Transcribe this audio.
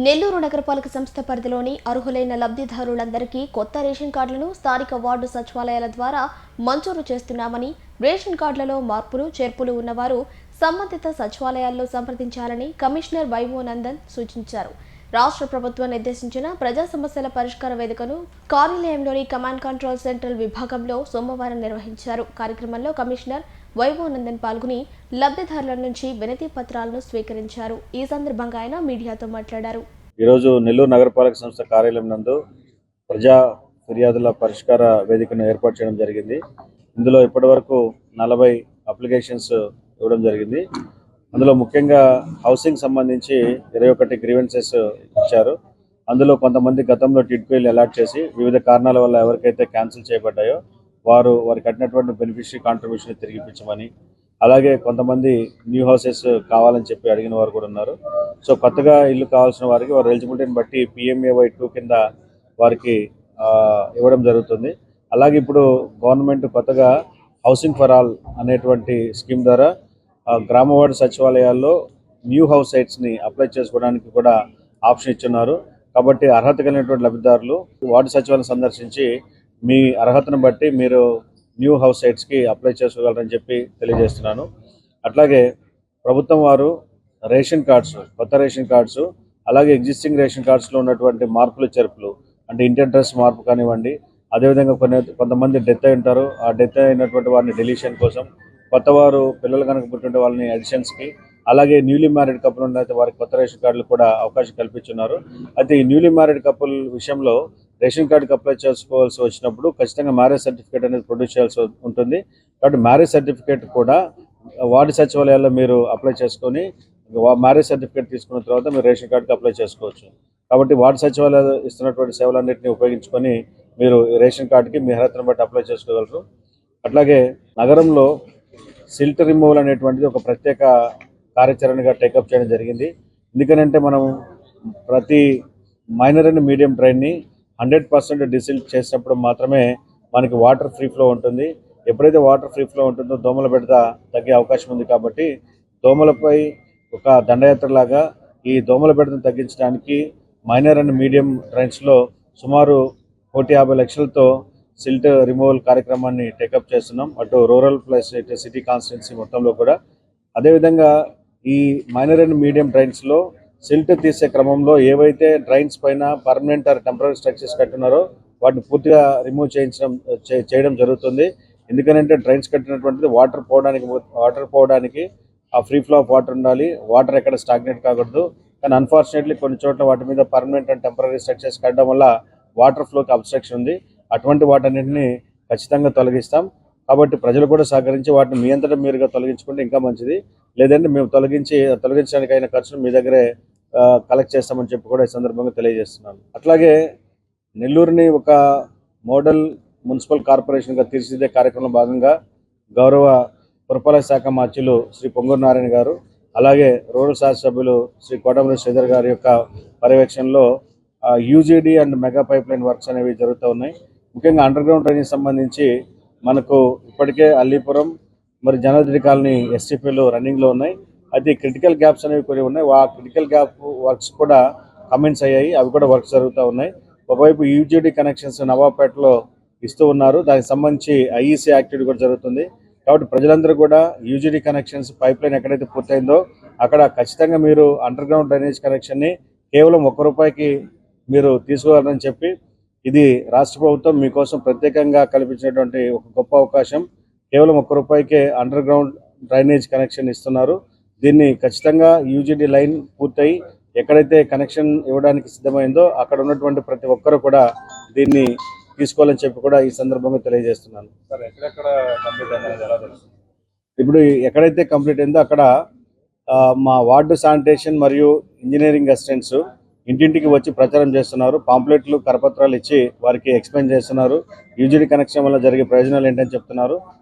నెల్లూరు నగరపాలక సంస్థ పరిధిలోని అర్హులైన లబ్ధిదారులందరికీ కొత్త రేషన్ కార్డులను స్థానిక వార్డు సచివాలయాల ద్వారా మంజూరు చేస్తున్నామని, రేషన్ కార్డులలో మార్పులు చేర్పులు ఉన్నవారు సంబంధిత సచివాలయాల్లో సంప్రదించాలని కమిషనర్ వైవో నందన్ సూచించారు. రాష్ట్ర ప్రభుత్వం నిర్దేశించిన ప్రజా సమస్యల పరిష్కార వేదికను కార్యాలయంలోని కమాండ్ కంట్రోల్ సెంట్రల్ విభాగంలో సోమవారం నిర్వహించారు. కార్యక్రమంలో కమిషనర్ వైవో నందన్ పాల్గొని లబ్ధిదారుల నుంచి వినతి పత్రాలను స్వీకరించారు. ఈ సందర్భంగా ఆయన మీడియాతో మాట్లాడారు. ఈరోజు నెల్లూరు నగరపాలక సంస్థ కార్యాలయం నందు ప్రజా ఫిర్యాదుల పరిష్కార వేదికను ఏర్పాటు చేయడం జరిగింది. ఇందులో ఇప్పటివరకు 40 అప్లికేషన్స్ ఇవ్వడం జరిగింది. అందులో ముఖ్యంగా హౌసింగ్ సంబంధించి 21 గ్రీవెన్సెస్ ఇచ్చారు. అందులో కొంతమంది గతంలో టిడ్కోలు అలాట్ చేసి వివిధ కారణాల వల్ల ఎవరికైతే క్యాన్సిల్ చేయబడ్డాయో వారు కట్టినటువంటి బెనిఫిషరీ కాంట్రిబ్యూషన్ తిరిగి ఇప్పించమని, అలాగే కొంతమంది న్యూ హౌసెస్ కావాలని చెప్పి అడిగిన వారు కూడా ఉన్నారు. సో కొత్తగా ఇల్లు కావాల్సిన వారికి వారి ఎలిజిబిలిటీని బట్టి PMAY 2 కింద వారికి ఇవ్వడం జరుగుతుంది. అలాగే ఇప్పుడు గవర్నమెంట్ కొత్తగా హౌసింగ్ ఫర్ ఆల్ అనేటువంటి స్కీమ్ ద్వారా గ్రామ వార్డు సచివాలయాల్లో న్యూ హౌస్ సైట్స్ని అప్లై చేసుకోవడానికి కూడా ఆప్షన్ ఇచ్చున్నారు. కాబట్టి అర్హత కలిగినటువంటి లబ్ధిదారులు వార్డు సచివాలయం సందర్శించి మీ అర్హతను బట్టి మీరు న్యూ హౌస్ సైట్స్కి అప్లై చేసుకోగలరని చెప్పి తెలియజేస్తున్నాను. అట్లాగే ప్రభుత్వం వారు రేషన్ కార్డ్స్, కొత్త రేషన్ కార్డ్స్, అలాగే ఎగ్జిస్టింగ్ రేషన్ కార్డ్స్లో ఉన్నటువంటి మార్పులు చేర్పులు, అంటే ఇంటి అడ్రస్ మార్పు కానివ్వండి, అదేవిధంగా కొంతమంది డెత్ అయి ఉంటారు. ఆ డెత్ అయినటువంటి వారిని డెలిషన్ కోసం, కొత్త వారు పిల్లలు కనుక పుట్టిన వాళ్ళని అడిషన్స్కి, అలాగే న్యూలీ మ్యారీడ్ కపుల్ ఉన్నట్టు వారికి కొత్త రేషన్ కార్డులు కూడా అవకాశం కల్పించున్నారు. అయితే ఈ న్యూలీ మ్యారీడ్ కపుల్ విషయంలో రేషన్ కార్డుకి అప్లై చేసుకోవాల్సి వచ్చినప్పుడు ఖచ్చితంగా మ్యారేజ్ సర్టిఫికేట్ అనేది ప్రొడ్యూస్ చేయాల్సి ఉంటుంది. కాబట్టి మ్యారేజ్ సర్టిఫికేట్ కూడా వార్డు సచివాలయాల్లో మీరు అప్లై చేసుకొని మ్యారేజ్ సర్టిఫికేట్ తీసుకున్న తర్వాత మీరు రేషన్ కార్డుకి అప్లై చేసుకోవచ్చు. కాబట్టి వార్డు సచివాలయాలు ఇస్తున్నటువంటి సేవలన్నింటినీ ఉపయోగించుకొని మీరు రేషన్ కార్డుకి మీ అర్హతను బట్టి అప్లై చేసుకోగలరు. అట్లాగే నగరంలో సిల్ట్ రిమూవల్ అనేటువంటిది ఒక ప్రత్యేక కార్యాచరణగా టేకప్ చేయడం జరిగింది. ఎందుకనంటే మనం ప్రతి మైనర్ అండ్ మీడియం డ్రైన్ని 100% డిసిల్ట్ చేసినప్పుడు మాత్రమే మనకి వాటర్ ఫ్రీ ఫ్లో ఉంటుంది. ఎప్పుడైతే వాటర్ ఫ్రీ ఫ్లో ఉంటుందో దోమల బెడద తగ్గే అవకాశం ఉంది. కాబట్టి దోమలపై ఒక దండయాత్రలాగా ఈ దోమల బెడదను తగ్గించడానికి మైనర్ అండ్ మీడియం డ్రైన్స్లో సుమారు 150 లక్షలతో సిల్ట్ రిమూవల్ కార్యక్రమాన్ని టేకప్ చేస్తున్నాం, అటు రూరల్ ప్లస్ ఇటు సిటీ కాన్స్టిట్యున్సీ మొత్తంలో కూడా. అదేవిధంగా ఈ మైనర్ అండ్ మీడియం డ్రైన్స్లో సిల్ట్ తీసే క్రమంలో ఏవైతే డ్రైన్స్ పైన పర్మనెంట్ ఆర్ టెంపరరీ స్ట్రక్చర్స్ కట్టున్నారో వాటిని పూర్తిగా రిమూవ్ చేయడం జరుగుతుంది. ఎందుకంటే డ్రైన్స్ కట్టినటువంటిది వాటర్ పోవడానికి ఆ ఫ్రీ ఫ్లో ఆఫ్ వాటర్ ఉండాలి, వాటర్ ఎక్కడ స్టాగ్నేట్ కాకూడదు. కానీ అన్ఫార్చునేట్లీ కొన్ని చోట్ల వాటి మీద పర్మనెంట్ అండ్ టెంపరరీ స్ట్రక్చర్స్ కట్టడం వల్ల వాటర్ ఫ్లోకి అబ్స్ట్రక్షన్ ఉంది. అటువంటి వాటన్నింటినీ ఖచ్చితంగా తొలగిస్తాం. కాబట్టి ప్రజలు కూడా సహకరించి వాటిని మీ అంతటా మీరుగా తొలగించుకుంటే ఇంకా మంచిది. లేదంటే మేము తొలగించడానికి అయిన ఖర్చును మీ దగ్గరే కలెక్ట్ చేస్తామని చెప్పి కూడా ఈ సందర్భంగా తెలియజేస్తున్నాను. అట్లాగే నెల్లూరుని ఒక మోడల్ మున్సిపల్ కార్పొరేషన్గా తీర్చిదిద్దే కార్యక్రమంలో భాగంగా గౌరవ పురపాలక శాఖ మార్చులు శ్రీ పొంగూరు నారాయణ గారు, అలాగే రూరల్ శాసనసభ్యులు శ్రీ కోటమిరెడ్డి శ్రీధర్ గారి యొక్క పర్యవేక్షణలో UGD and mega pipe line works అనేవి జరుగుతూ ఉన్నాయి. ముఖ్యంగా అండర్ గ్రౌండ్ డ్రైనేజ్ సంబంధించి మనకు ఇప్పటికే అల్లీపురం మరి జనార్దన్ కాలనీ STPలు రన్నింగ్లో ఉన్నాయి. అయితే క్రిటికల్ గ్యాప్స్ అనేవి కొన్ని ఉన్నాయి. ఆ క్రిటికల్ గ్యాప్ వర్క్స్ కూడా కమెంట్స్ అయ్యాయి, అవి కూడా వర్క్స్ జరుగుతూ ఉన్నాయి. ఒకవైపు UGD కనెక్షన్స్ నవాబ్పేటలో ఇస్తూ ఉన్నారు, దానికి సంబంధించి IEC యాక్టివిటీ కూడా జరుగుతుంది. కాబట్టి ప్రజలందరూ కూడా UGD కనెక్షన్స్ పైప్ లైన్ ఎక్కడైతే పూర్తయిందో అక్కడ ఖచ్చితంగా మీరు అండర్ గ్రౌండ్ డ్రైనేజ్ కనెక్షన్ని కేవలం ₹1 మీరు తీసుకోవాలని చెప్పి, ఇది రాష్ట్ర ప్రభుత్వం మీకోసం ప్రత్యేకంగా కల్పించినటువంటి ఒక గొప్ప అవకాశం. కేవలం ₹1కే అండర్ గ్రౌండ్ డ్రైనేజ్ కనెక్షన్ ఇస్తున్నారు. దీన్ని ఖచ్చితంగా UGD లైన్ పూర్తయి ఎక్కడైతే కనెక్షన్ ఇవ్వడానికి సిద్ధమైందో అక్కడ ఉన్నటువంటి ప్రతి ఒక్కరు కూడా దీన్ని తీసుకోవాలని చెప్పి కూడా ఈ సందర్భంగా తెలియజేస్తున్నాను. ఇప్పుడు ఎక్కడైతే కంప్లీట్ అయిందో అక్కడ మా వార్డు శానిటేషన్ మరియు ఇంజనీరింగ్ అసిస్టెంట్స్ ఇంటింటికి వచ్చి ప్రచారం చేస్తున్నారు. పాంప్లెట్లు, కరపత్రాలు ఇచ్చి వారికి ఎక్స్ప్లెయిన్ చేస్తున్నారు. UGD కనెక్షన్ వల్ల జరిగే ప్రయోజనాలు ఏంటని చెప్తున్నారు.